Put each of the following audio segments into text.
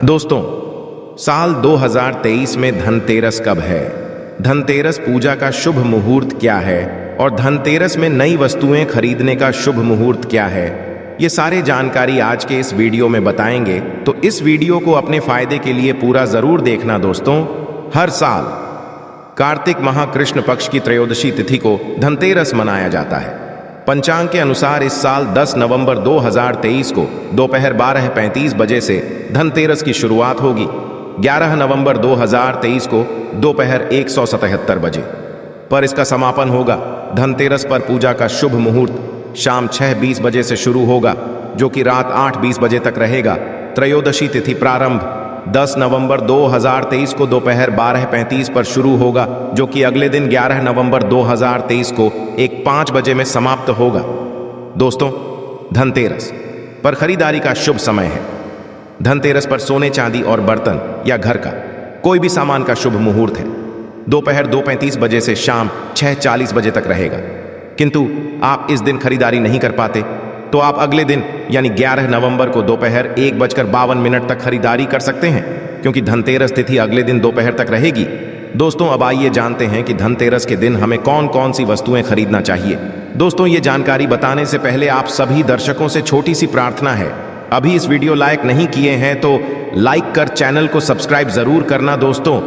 दोस्तों, साल 2023 में धनतेरस कब है? धनतेरस पूजा का शुभ मुहूर्त क्या है और धनतेरस में नई वस्तुएं खरीदने का शुभ मुहूर्त क्या है? ये सारे जानकारी आज के इस वीडियो में बताएंगे, तो इस वीडियो को अपने फायदे के लिए पूरा जरूर देखना दोस्तों। हर साल कार्तिक माह कृष्ण पक्ष की त्रयोदशी तिथि को धनतेरस मनाया जाता है। पंचांग के अनुसार इस साल 10 नवंबर 2023 को दोपहर 12:35 बजे से धनतेरस की शुरुआत होगी। 11 नवंबर 2023 को दोपहर 177 बजे पर इसका समापन होगा। धनतेरस पर पूजा का शुभ मुहूर्त शाम 6:20 बजे से शुरू होगा, जो कि रात 8:20 बजे तक रहेगा। त्रयोदशी तिथि प्रारंभ 10 नवंबर 2023 को दोपहर 12:35 पर शुरू होगा, जो कि अगले दिन 11 नवंबर 2023 को 1:05 बजे में समाप्त होगा। दोस्तों, धनतेरस पर खरीदारी का शुभ समय है। धनतेरस पर सोने चांदी और बर्तन या घर का कोई भी सामान का शुभ मुहूर्त है। दोपहर 2:35 बजे से शाम 6:40 बजे तक रहेगा। किंतु आप इस दिन खरीदारी नहीं कर पाते तो आप अगले दिन यानी 11 नवंबर को दोपहर 1:52 तक खरीदारी कर सकते हैं, क्योंकि धनतेरस तिथि अगले दिन दोपहर तक रहेगी। दोस्तों, अब आइए जानते हैं कि धनतेरस के दिन हमें कौन कौन सी वस्तुएं खरीदना चाहिए। दोस्तों, ये जानकारी बताने से पहले आप सभी दर्शकों से छोटी सी प्रार्थना है। अभी इस वीडियो लाइक नहीं किए हैं तो लाइक कर चैनल को सब्सक्राइब जरूर करना। दोस्तों,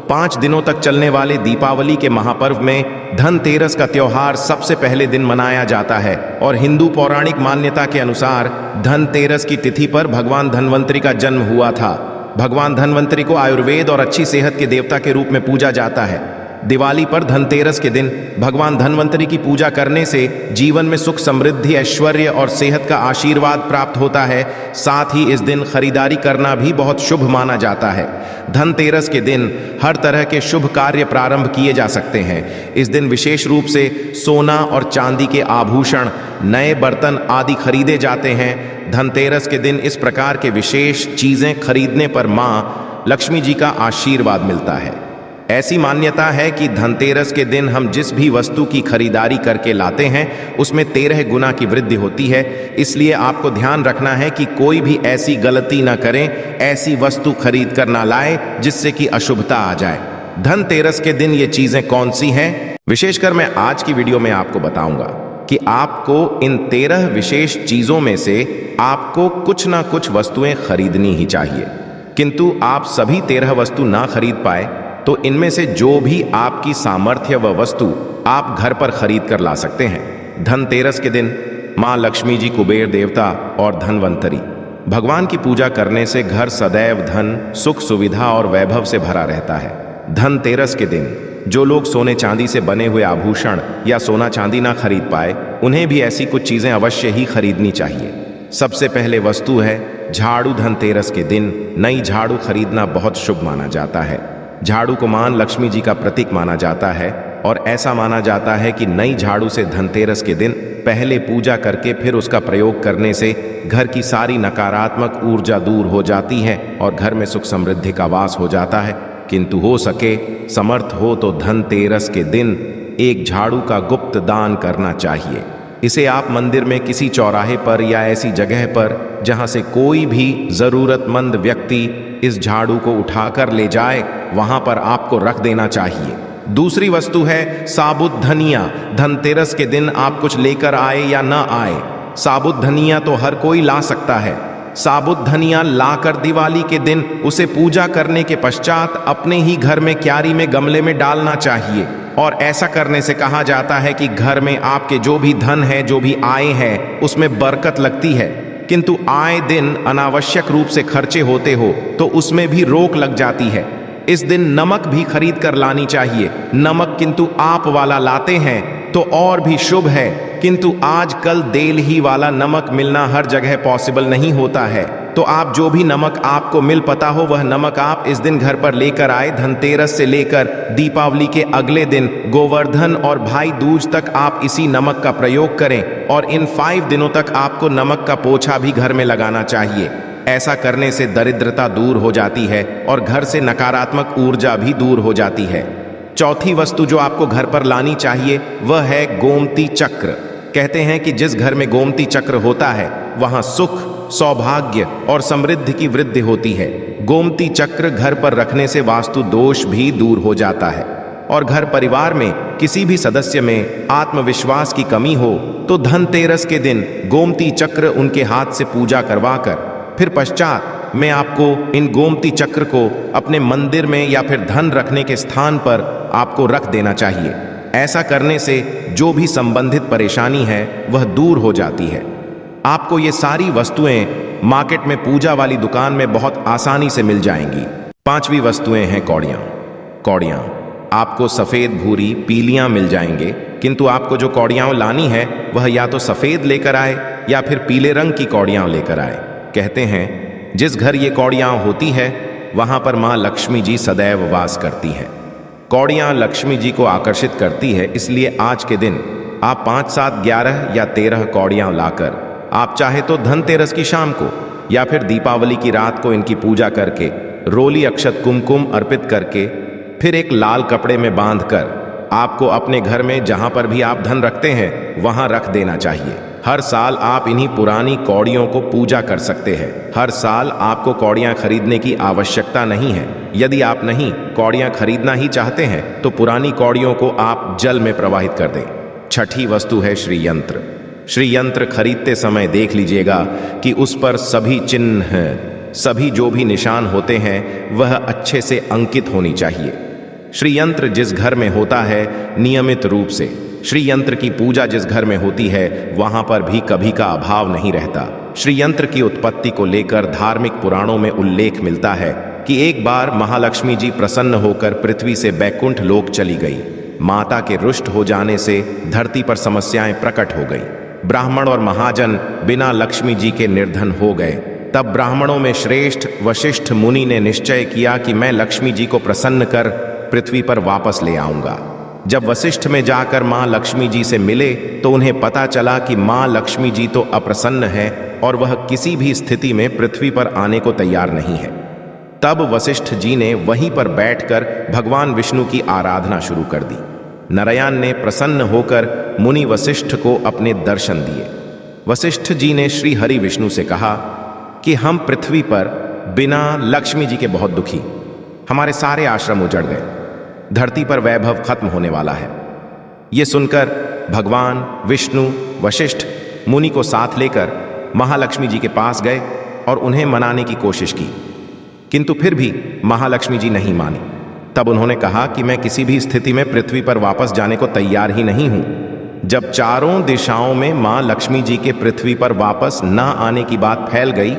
5 दिनों तक चलने वाले दीपावली के महापर्व में धनतेरस का त्योहार सबसे पहले दिन मनाया जाता है और हिंदू पौराणिक मान्यता के अनुसार धनतेरस की तिथि पर भगवान धन्वंतरि का जन्म हुआ था। भगवान धन्वंतरि को आयुर्वेद और अच्छी सेहत के देवता के रूप में पूजा जाता है। दिवाली पर धनतेरस के दिन भगवान धन्वंतरि की पूजा करने से जीवन में सुख समृद्धि ऐश्वर्य और सेहत का आशीर्वाद प्राप्त होता है। साथ ही इस दिन खरीदारी करना भी बहुत शुभ माना जाता है। धनतेरस के दिन हर तरह के शुभ कार्य प्रारंभ किए जा सकते हैं। इस दिन विशेष रूप से सोना और चांदी के आभूषण, नए बर्तन आदि खरीदे जाते हैं। धनतेरस के दिन इस प्रकार के विशेष चीजें खरीदने पर माँ लक्ष्मी जी का आशीर्वाद मिलता है। ऐसी मान्यता है कि धनतेरस के दिन हम जिस भी वस्तु की खरीदारी करके लाते हैं उसमें 13 गुना की वृद्धि होती है। इसलिए आपको ध्यान रखना है कि कोई भी ऐसी गलती ना करें, ऐसी वस्तु खरीद कर ना लाए जिससे कि अशुभता आ जाए। धनतेरस के दिन ये चीजें कौन सी हैं, विशेषकर मैं आज की वीडियो में आपको बताऊंगा कि आपको इन 13 विशेष चीजों में से आपको कुछ ना कुछ वस्तुएं खरीदनी ही चाहिए। किंतु आप सभी 13 वस्तु ना खरीद पाए तो इनमें से जो भी आपकी सामर्थ्य व वस्तु आप घर पर खरीद कर ला सकते हैं। धनतेरस के दिन माँ लक्ष्मी जी, कुबेर देवता और धन्वंतरि भगवान की पूजा करने से घर सदैव धन, सुख, सुविधा और वैभव से भरा रहता है। धनतेरस के दिन जो लोग सोने चांदी से बने हुए आभूषण या सोना चांदी ना खरीद पाए, उन्हें भी ऐसी कुछ चीजें अवश्य ही खरीदनी चाहिए। सबसे पहले वस्तु है झाड़ू। धनतेरस के दिन नई झाड़ू खरीदना बहुत शुभ माना जाता है। झाड़ू को मां लक्ष्मी जी का प्रतीक माना जाता है और ऐसा माना जाता है कि नई झाड़ू से धनतेरस के दिन पहले पूजा करके फिर उसका प्रयोग करने से घर की सारी नकारात्मक ऊर्जा दूर हो जाती है और घर में सुख समृद्धि का वास हो जाता है। किंतु हो सके, समर्थ हो तो धनतेरस के दिन एक झाड़ू का गुप्त दान करना चाहिए। इसे आप मंदिर में किसी चौराहे पर या ऐसी जगह पर जहां से कोई भी जरूरतमंद व्यक्ति इस झाड़ू को उठाकर ले जाए, वहां पर आपको रख देना चाहिए। दूसरी वस्तु है साबुत धनिया। धनतेरस के दिन आप कुछ लेकर आए या ना आए, साबुत धनिया तो हर कोई ला सकता है। साबुत धनिया लाकर दिवाली के दिन उसे पूजा करने के पश्चात अपने ही घर में क्यारी में गमले में डालना चाहिए। और ऐसा करने से कहा जाता है कि घर में आपके जो भी धन है, जो भी आय है, उसमें बरकत लगती है। किंतु आए दिन अनावश्यक रूप से खर्चे होते हो तो उसमें भी रोक लग जाती है। इस दिन नमक भी खरीद कर लानी चाहिए। नमक किंतु आप वाला लाते हैं तो और भी शुभ है, किंतु आजकल देल ही वाला नमक मिलना हर जगह पॉसिबल नहीं होता है। तो आप जो भी नमक आपको मिल पता हो वह नमक आप इस दिन घर पर लेकर आए। धनतेरस से लेकर दीपावली के अगले दिन गोवर्धन और भाई दूज तक आप इसी नमक का प्रयोग करें और इन 5 दिनों तक आपको नमक का पोछा भी घर में लगाना चाहिए। ऐसा करने से दरिद्रता दूर हो जाती है और घर से नकारात्मक ऊर्जा भी दूर हो जाती है। चौथी वस्तु जो आपको घर पर लानी चाहिए वह है गोमती चक्र। कहते हैं कि जिस घर में गोमती चक्र होता है वहां सुख, सौभाग्य और समृद्धि की वृद्धि होती है। गोमती चक्र घर पर रखने से वास्तु दोष भी दूर हो जाता है। और घर परिवार में किसी भी सदस्य में आत्मविश्वास की कमी हो तो धनतेरस के दिन गोमती चक्र उनके हाथ से पूजा करवाकर फिर पश्चात में आपको इन गोमती चक्र को अपने मंदिर में या फिर धन रखने के स्थान पर आपको रख देना चाहिए। ऐसा करने से जो भी संबंधित परेशानी है वह दूर हो जाती है। आपको ये सारी वस्तुएं मार्केट में पूजा वाली दुकान में बहुत आसानी से मिल जाएंगी। पांचवी वस्तुएं हैं कौड़ियां। कौड़ियां आपको सफेद, भूरी, पीलियां मिल जाएंगे, किंतु आपको जो कौड़ियां लानी है वह या तो सफेद लेकर आए या फिर पीले रंग की कौड़ियां लेकर आए। कहते हैं जिस घर ये कौड़ियां होती है वहां पर मां लक्ष्मी जी सदैव वास करती है। कौड़ियां लक्ष्मी जी को आकर्षित करती है, इसलिए आज के दिन आप 5, 7, 11 या 13 कौड़ियां लाकर आप चाहे तो धनतेरस की शाम को या फिर दीपावली की रात को इनकी पूजा करके रोली, अक्षत, कुमकुम अर्पित करके फिर एक लाल कपड़े में बांधकर आपको अपने घर में जहां पर भी आप धन रखते हैं वहां रख देना चाहिए। हर साल आप इन्हीं पुरानी कौड़ियों को पूजा कर सकते हैं। हर साल आपको कौड़ियां खरीदने की आवश्यकता नहीं है। यदि आप नहीं कौड़ियां खरीदना ही चाहते हैं तो पुरानी कौड़ियों को आप जल में प्रवाहित कर दें। छठी वस्तु है श्री यंत्र। श्री यंत्र खरीदते समय देख लीजिएगा कि उस पर सभी चिन्ह, सभी जो भी निशान होते हैं वह अच्छे से अंकित होनी चाहिए। श्री यंत्र जिस घर में होता है नियमित रूप से श्री यंत्र की पूजा जिस घर में होती है वहां पर भी कभी का अभाव नहीं रहता। श्री यंत्र की उत्पत्ति को लेकर धार्मिक पुराणों में उल्लेख मिलता है कि एक बार महालक्ष्मी जी प्रसन्न होकर पृथ्वी से बैकुंठ लोक चली गई। माता के रुष्ट हो जाने से धरती पर समस्याएं प्रकट हो गई। ब्राह्मण और महाजन बिना लक्ष्मी जी के निर्धन हो गए। तब ब्राह्मणों में श्रेष्ठ वशिष्ठ मुनि ने निश्चय किया कि मैं लक्ष्मी जी को प्रसन्न कर पृथ्वी पर वापस ले आऊंगा। जब वशिष्ठ में जाकर मां लक्ष्मी जी से मिले तो उन्हें पता चला कि मां लक्ष्मी जी तो अप्रसन्न है और वह किसी भी स्थिति में पृथ्वी पर आने को तैयार नहीं है। तब वशिष्ठ जी ने वहीं पर बैठकर भगवान विष्णु की आराधना शुरू कर दी। नारायण ने प्रसन्न होकर मुनि वशिष्ठ को अपने दर्शन दिए। वशिष्ठ जी ने श्री हरि विष्णु से कहा कि हम पृथ्वी पर बिना लक्ष्मी जी के बहुत दुखी, हमारे सारे आश्रम उजड़ गए, धरती पर वैभव खत्म होने वाला है। ये सुनकर भगवान विष्णु वशिष्ठ मुनि को साथ लेकर महालक्ष्मी जी के पास गए और उन्हें मनाने की कोशिश की, किंतु फिर भी महालक्ष्मी जी नहीं मानी। तब उन्होंने कहा कि मैं किसी भी स्थिति में पृथ्वी पर वापस जाने को तैयार ही नहीं हूं। जब चारों दिशाओं में मां लक्ष्मी जी के पृथ्वी पर वापस न आने की बात फैल गई,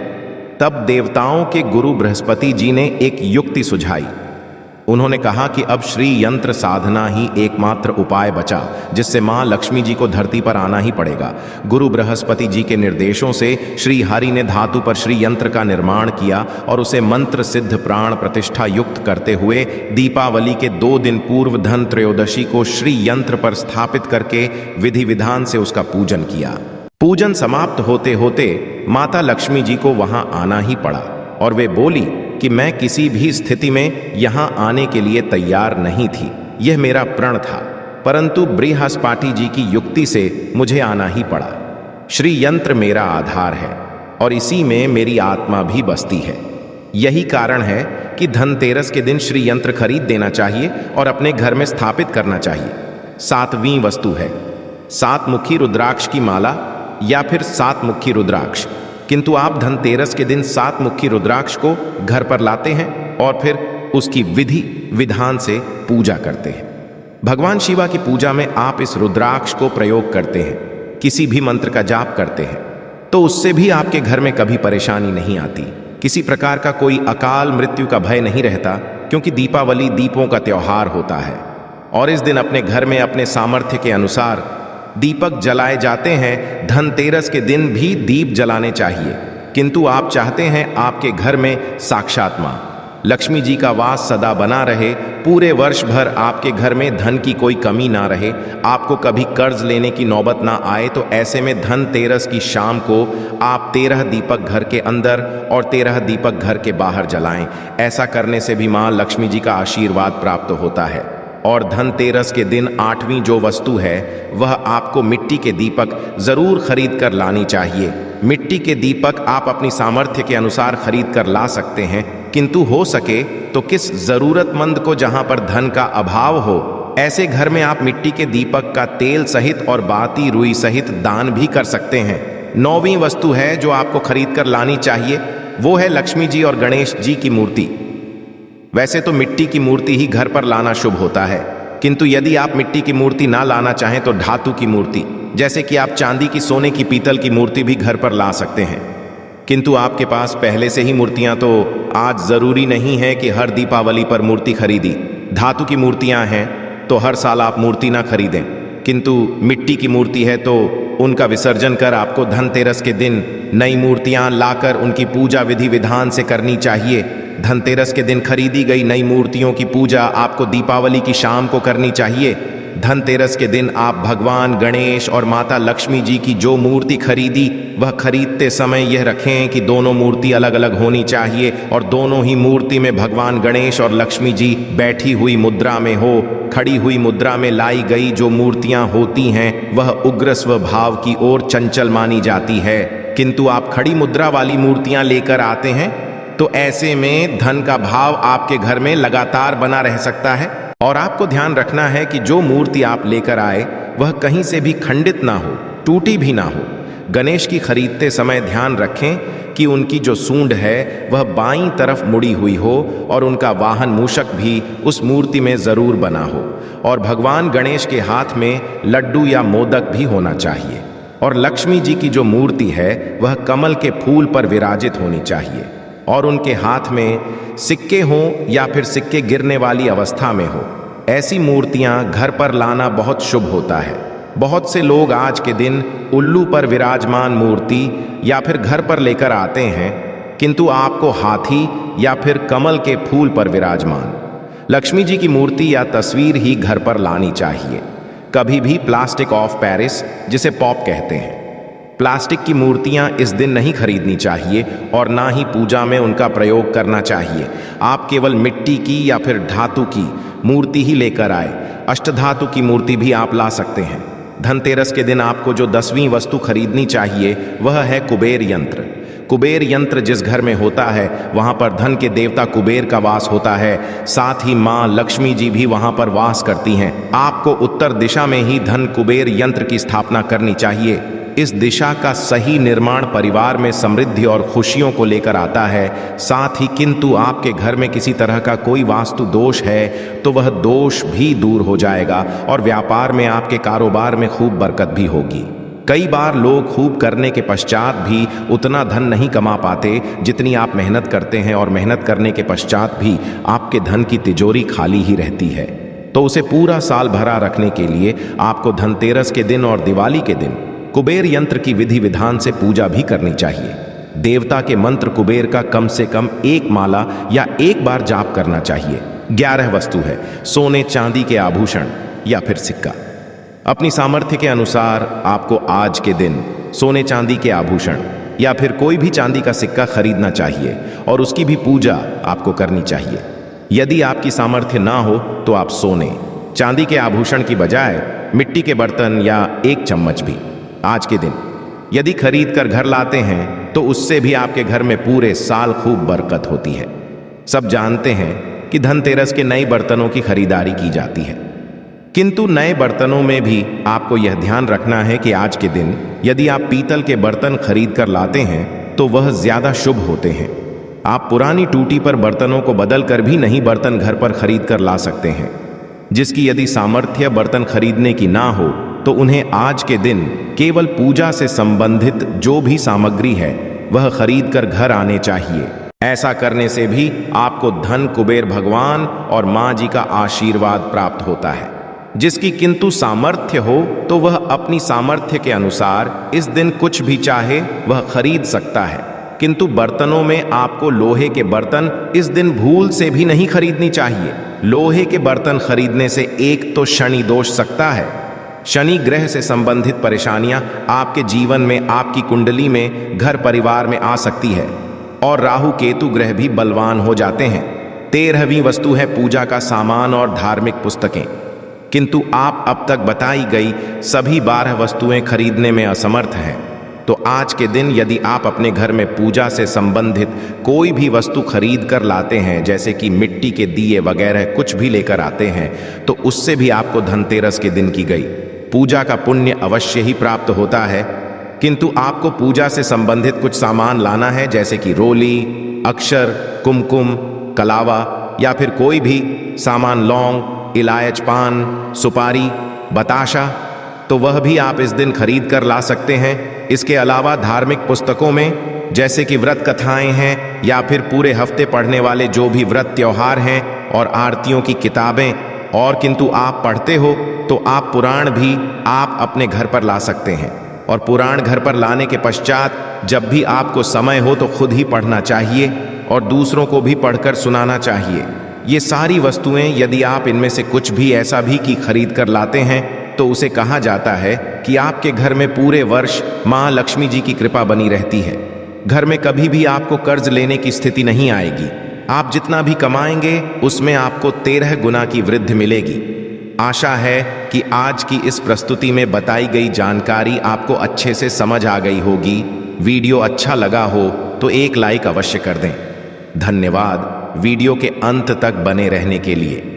तब देवताओं के गुरु बृहस्पति जी ने एक युक्ति सुझाई। उन्होंने कहा कि अब श्री यंत्र साधना ही एकमात्र उपाय बचा जिससे मां लक्ष्मी जी को धरती पर आना ही पड़ेगा। गुरु बृहस्पति जी के निर्देशों से श्री हरि ने धातु पर श्री यंत्र का निर्माण किया और उसे मंत्र सिद्ध प्राण प्रतिष्ठा युक्त करते हुए दीपावली के 2 दिन पूर्व धन त्रयोदशी को श्री यंत्र पर स्थापित करके विधि विधान से उसका पूजन किया। पूजन समाप्त होते होते माता लक्ष्मी जी को वहां आना ही पड़ा और वे बोली कि मैं किसी भी स्थिति में यहां आने के लिए तैयार नहीं थी, यह मेरा प्रण था, परंतु बृहस्पति जी की युक्ति से मुझे आना ही पड़ा। श्री यंत्र मेरा आधार है और इसी में मेरी आत्मा भी बसती है। यही कारण है कि धनतेरस के दिन श्री यंत्र खरीद देना चाहिए और अपने घर में स्थापित करना चाहिए। 7वीं वस्तु है 7 मुखी रुद्राक्ष की माला या फिर 7 मुखी रुद्राक्ष। किंतु आप धनतेरस के दिन 7 मुखी रुद्राक्ष को घर पर लाते हैं और फिर उसकी विधि विधान से पूजा करते हैं। भगवान शिवा की पूजा में आप इस रुद्राक्ष को प्रयोग करते हैं, किसी भी मंत्र का जाप करते हैं, तो उससे भी आपके घर में कभी परेशानी नहीं आती। किसी प्रकार का कोई अकाल मृत्यु का भय नहीं रहता, क्योंकि दीपावली दीपों का त्योहार होता है और इस दिन अपने घर में अपने सामर्थ्य के अनुसार दीपक जलाए जाते हैं। धनतेरस के दिन भी दीप जलाने चाहिए, किंतु आप चाहते हैं आपके घर में साक्षात मां लक्ष्मी जी का वास सदा बना रहे, पूरे वर्ष भर आपके घर में धन की कोई कमी ना रहे, आपको कभी कर्ज लेने की नौबत ना आए, तो ऐसे में धनतेरस की शाम को आप 13 दीपक घर के अंदर और 13 दीपक घर के बाहर जलाएं। ऐसा करने से भी मां लक्ष्मी जी का आशीर्वाद प्राप्त होता है। और धनतेरस के दिन 8वीं जो वस्तु है वह आपको मिट्टी के दीपक जरूर खरीद कर लानी चाहिए। मिट्टी के दीपक आप अपनी सामर्थ्य के अनुसार खरीद कर ला सकते हैं, किंतु हो सके तो किस जरूरतमंद को जहां पर धन का अभाव हो ऐसे घर में आप मिट्टी के दीपक का तेल सहित और बाती रुई सहित दान भी कर सकते हैं। 9वीं वस्तु है जो आपको खरीद कर लानी चाहिए, वो है लक्ष्मी जी और गणेश जी की मूर्ति। वैसे तो मिट्टी की मूर्ति ही घर पर लाना शुभ होता है, किंतु यदि आप मिट्टी की मूर्ति ना लाना चाहें तो धातु की मूर्ति, जैसे कि आप चांदी की, सोने की, पीतल की मूर्ति भी घर पर ला सकते हैं। किंतु आपके पास पहले से ही मूर्तियां तो आज जरूरी नहीं है कि हर दीपावली पर मूर्ति खरीदी। धातु की मूर्तियां हैं तो हर साल आप मूर्ति ना खरीदें, किंतु मिट्टी की मूर्ति है तो उनका विसर्जन कर आपको धनतेरस के दिन नई मूर्तियां लाकर उनकी पूजा विधि विधान से करनी चाहिए। धनतेरस के दिन खरीदी गई नई मूर्तियों की पूजा आपको दीपावली की शाम को करनी चाहिए। धनतेरस के दिन आप भगवान गणेश और माता लक्ष्मी जी की जो मूर्ति खरीदी वह खरीदते समय यह रखें कि दोनों मूर्ति अलग अलग होनी चाहिए और दोनों ही मूर्ति में भगवान गणेश और लक्ष्मी जी बैठी हुई मुद्रा में हो। खड़ी हुई मुद्रा में लाई गई जो मूर्तियां होती हैं वह उग्र स्वभाव की ओर चंचल मानी जाती है, किंतु आप खड़ी मुद्रा वाली मूर्तियां लेकर आते हैं तो ऐसे में धन का भाव आपके घर में लगातार बना रह सकता है। और आपको ध्यान रखना है कि जो मूर्ति आप लेकर आए वह कहीं से भी खंडित ना हो, टूटी भी ना हो। गणेश की खरीदते समय ध्यान रखें कि उनकी जो सूंड है वह बाईं तरफ मुड़ी हुई हो और उनका वाहन मूषक भी उस मूर्ति में जरूर बना हो। और भगवान गणेश के हाथ में लड्डू या मोदक भी होना चाहिए। और लक्ष्मी जी की जो मूर्ति है वह कमल के फूल पर विराजित होनी चाहिए और उनके हाथ में सिक्के हों या फिर सिक्के गिरने वाली अवस्था में हो। ऐसी मूर्तियां घर पर लाना बहुत शुभ होता है। बहुत से लोग आज के दिन उल्लू पर विराजमान मूर्ति या फिर घर पर लेकर आते हैं, किंतु आपको हाथी या फिर कमल के फूल पर विराजमान लक्ष्मी जी की मूर्ति या तस्वीर ही घर पर लानी चाहिए। कभी भी प्लास्टिक ऑफ पेरिस, जिसे पॉप कहते हैं, प्लास्टिक की मूर्तियां इस दिन नहीं खरीदनी चाहिए और ना ही पूजा में उनका प्रयोग करना चाहिए। आप केवल मिट्टी की या फिर धातु की मूर्ति ही लेकर आए। अष्टधातु की मूर्ति भी आप ला सकते हैं। धनतेरस के दिन आपको जो 10वीं वस्तु खरीदनी चाहिए वह है कुबेर यंत्र। कुबेर यंत्र जिस घर में होता है वहां पर धन के देवता कुबेर का वास होता है, साथ ही मां लक्ष्मी जी भी वहां पर वास करती हैं। आपको उत्तर दिशा में ही धन कुबेर यंत्र की स्थापना करनी चाहिए। इस दिशा का सही निर्माण परिवार में समृद्धि और खुशियों को लेकर आता है। साथ ही किंतु आपके घर में किसी तरह का कोई वास्तु दोष है तो वह दोष भी दूर हो जाएगा और व्यापार में, आपके कारोबार में खूब बरकत भी होगी। कई बार लोग खूब करने के पश्चात भी उतना धन नहीं कमा पाते जितनी आप मेहनत करते हैं, और मेहनत करने के पश्चात भी आपके धन की तिजोरी खाली ही रहती है। तो उसे पूरा साल भरा रखने के लिए आपको धनतेरस के दिन और दिवाली के दिन कुबेर यंत्र की विधि विधान से पूजा भी करनी चाहिए। देवता के मंत्र कुबेर का कम से कम 1 माला या 1 बार जाप करना चाहिए। 11 वस्तु है सोने चांदी के आभूषण या फिर सिक्का। अपनी सामर्थ्य के अनुसार आपको आज के दिन सोने चांदी के आभूषण या फिर कोई भी चांदी का सिक्का खरीदना चाहिए और उसकी भी पूजा आपको करनी चाहिए। यदि आपकी सामर्थ्य ना हो तो आप सोने चांदी के आभूषण की बजाय मिट्टी के बर्तन या 1 चम्मच भी आज के दिन यदि खरीद कर घर लाते हैं तो उससे भी आपके घर में पूरे साल खूब बरकत होती है। सब जानते हैं कि धनतेरस के नए बर्तनों की खरीदारी की जाती है, किंतु नए बर्तनों में भी आपको यह ध्यान रखना है कि आज के दिन यदि आप पीतल के बर्तन खरीद कर लाते हैं तो वह ज्यादा शुभ होते हैं। आप पुरानी टूटी पर बर्तनों को बदल कर भी नई बर्तन घर पर खरीद कर ला सकते हैं। जिसकी यदि सामर्थ्य बर्तन खरीदने की ना हो तो उन्हें आज के दिन केवल पूजा से संबंधित जो भी सामग्री है वह खरीद कर घर आने चाहिए। ऐसा करने से भी आपको धन कुबेर भगवान और मां जी का आशीर्वाद प्राप्त होता है। जिसकी किंतु सामर्थ्य हो तो वह अपनी सामर्थ्य के अनुसार इस दिन कुछ भी चाहे वह खरीद सकता है, किंतु बर्तनों में आपको लोहे के बर्तन इस दिन भूल से भी नहीं खरीदनी चाहिए। लोहे के बर्तन खरीदने से एक तो शनि दोष सकता है, शनि ग्रह से संबंधित परेशानियां आपके जीवन में, आपकी कुंडली में, घर परिवार में आ सकती है, और राहु केतु ग्रह भी बलवान हो जाते हैं। 13वीं वस्तु है पूजा का सामान और धार्मिक पुस्तकें। किंतु आप अब तक बताई गई सभी 12 वस्तुएं खरीदने में असमर्थ हैं। तो आज के दिन यदि आप अपने घर में पूजा से संबंधित कोई भी वस्तु खरीद कर लाते हैं, जैसे कि मिट्टी के दिए वगैरह कुछ भी लेकर आते हैं, तो उससे भी आपको धनतेरस के दिन की गई पूजा का पुण्य अवश्य ही प्राप्त होता है। किंतु आपको पूजा से संबंधित कुछ सामान लाना है, जैसे कि रोली, अक्षर, कुमकुम, कलावा या फिर कोई भी सामान, लौंग, इलायच, पान, सुपारी, बताशा, तो वह भी आप इस दिन खरीद कर ला सकते हैं। इसके अलावा धार्मिक पुस्तकों में जैसे कि व्रत कथाएं हैं या फिर पूरे हफ्ते पढ़ने वाले जो भी व्रत त्योहार हैं और आरतियों की किताबें, और किंतु आप पढ़ते हो तो आप पुराण भी आप अपने घर पर ला सकते हैं। और पुराण घर पर लाने के पश्चात जब भी आपको समय हो तो खुद ही पढ़ना चाहिए और दूसरों को भी पढ़कर सुनाना चाहिए। ये सारी वस्तुएं यदि आप इनमें से कुछ भी ऐसा भी की खरीद कर लाते हैं तो उसे कहा जाता है कि आपके घर में पूरे वर्ष माँ लक्ष्मी जी की कृपा बनी रहती है। घर में कभी भी आपको कर्ज लेने की स्थिति नहीं आएगी। आप जितना भी कमाएंगे उसमें आपको 13 गुना की वृद्धि मिलेगी। आशा है कि आज की इस प्रस्तुति में बताई गई जानकारी आपको अच्छे से समझ आ गई होगी। वीडियो अच्छा लगा हो तो एक लाइक अवश्य कर दें। धन्यवाद वीडियो के अंत तक बने रहने के लिए।